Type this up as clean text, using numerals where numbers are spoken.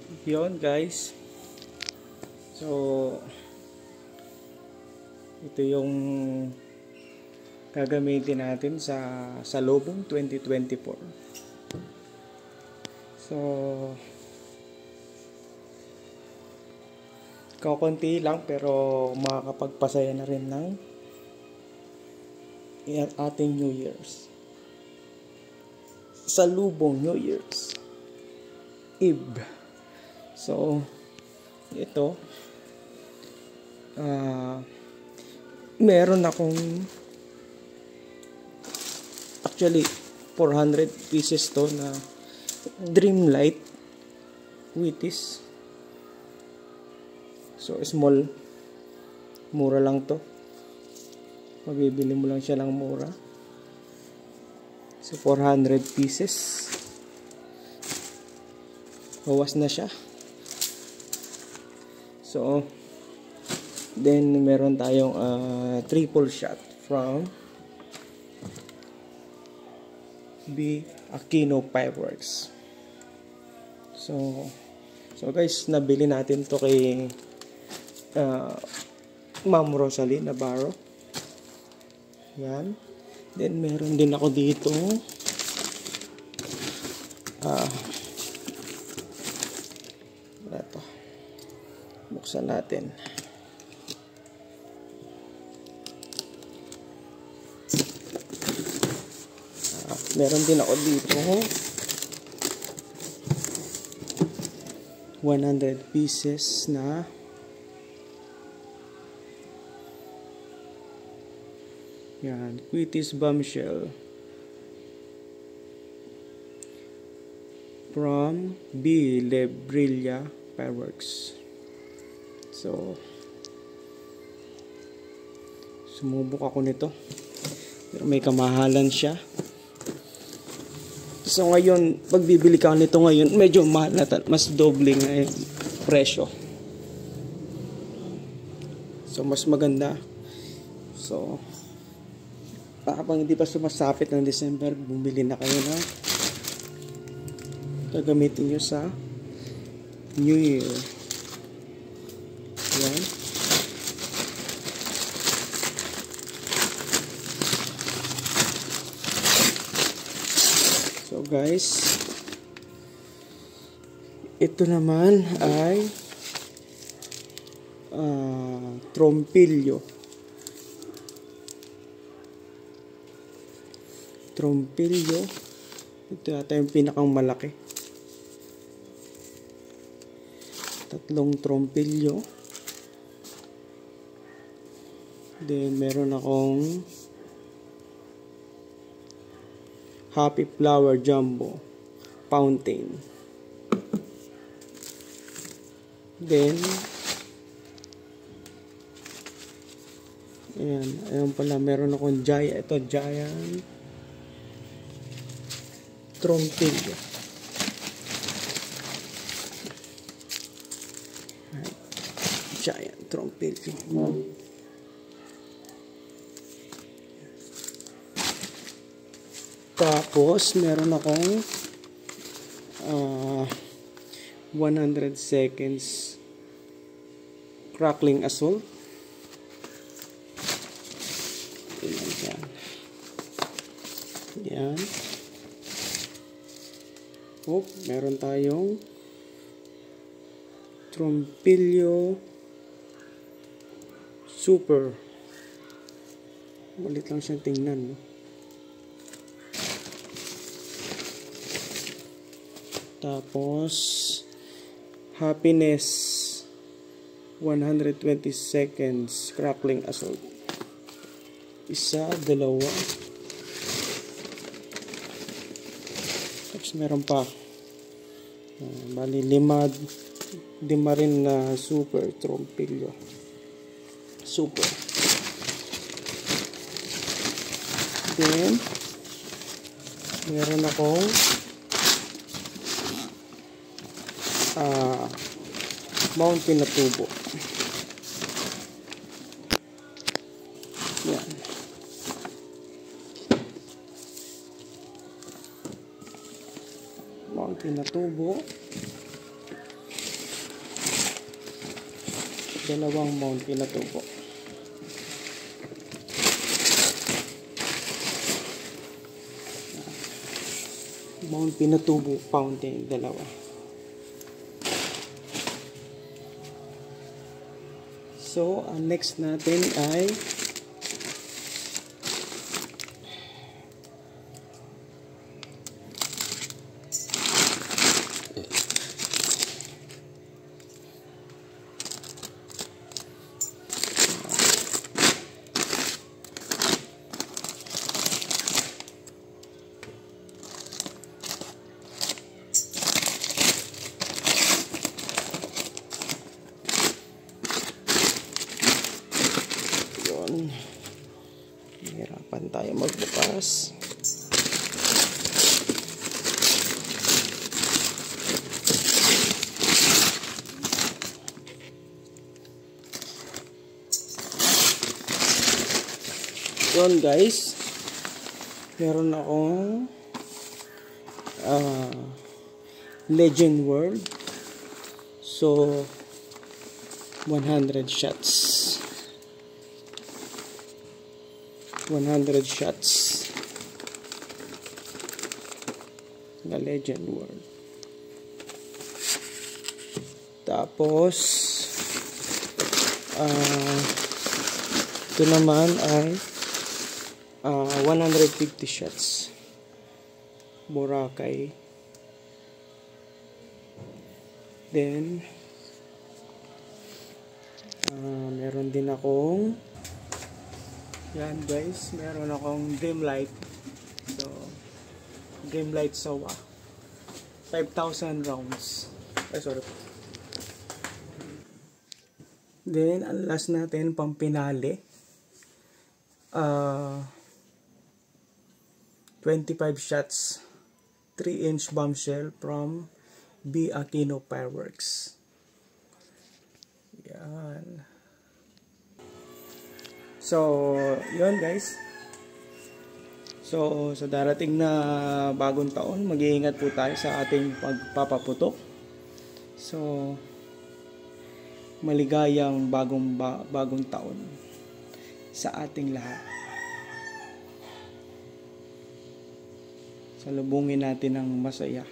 Yun guys. So ito yung gagamitin natin sa Lobong 2024. So kakunti lang pero makakapagpasaya na rin ng ating New Year's. Sa Lubong New Year's Eve. So ito meron akong actually 400 pieces to na Dreamlight Wheaties. So small, mura lang to, mabibili mo lang siya ng mura. So 400 pieces, bawas na siya. So then meron tayong triple shot from B Aquino Fireworks. So guys, nabili natin to kay Ma'am Rosalie Navarro. Yan. Then meron din ako dito ito. Buksan natin. Meron din ako dito 100 pieces na yan, Wheaties Bombshell from B Lebrilla Fireworks. So sumubok ako nito, pero may kamahalan siya. So ngayon, pag bibili ka nito ngayon, medyo mahal na, mas doble nga yung presyo. So mas maganda. So kapag hindi pa sumasapit ng December, bumili na kayo na gagamitin nyo sa New Year. Yan. So guys, ito naman ay trompilyo. Ito yata yung pinakang malaki. 3 trompilyo. Then meron akong Happy Flower Jumbo Fountain. Then ayan pala, meron akong Giant trompilyo. Giant trompilyo. Tapos meron akong 100 seconds crackling assault. Yan. Meron tayong trompilyo super. Malit lang siyang tingnan, no? Tapos Happiness 120 seconds crackling assault. Isa, dalawa. Tapos meron pa bali 5 rin na super trompilyo. Super. Then meron akong mountain na tubo. Yan. Mountain na tubo. Dalawang mount pinatubo. Mount pinatubo fountain, dalawa. So, ang next natin ay hirapan tayo magbukas. Yun guys, meron akong Legend World. So 100 shots. 100 shots na Legend World. Tapos ito naman ay 150 shots Boracay. Then meron din akong yan guys, meron akong Dreamlight. So, Dreamlight SOA. 5,000 rounds. Ay, sorry. Then, ang last natin, pampinali. 25 shots. 3-inch bombshell from B. Aquino Fireworks. Yan. So, yun guys. So, sa darating na bagong taon, mag-iingat po tayo sa ating pagpapaputok. So, maligayang bagong taon sa ating lahat. Salubungin natin ng masaya.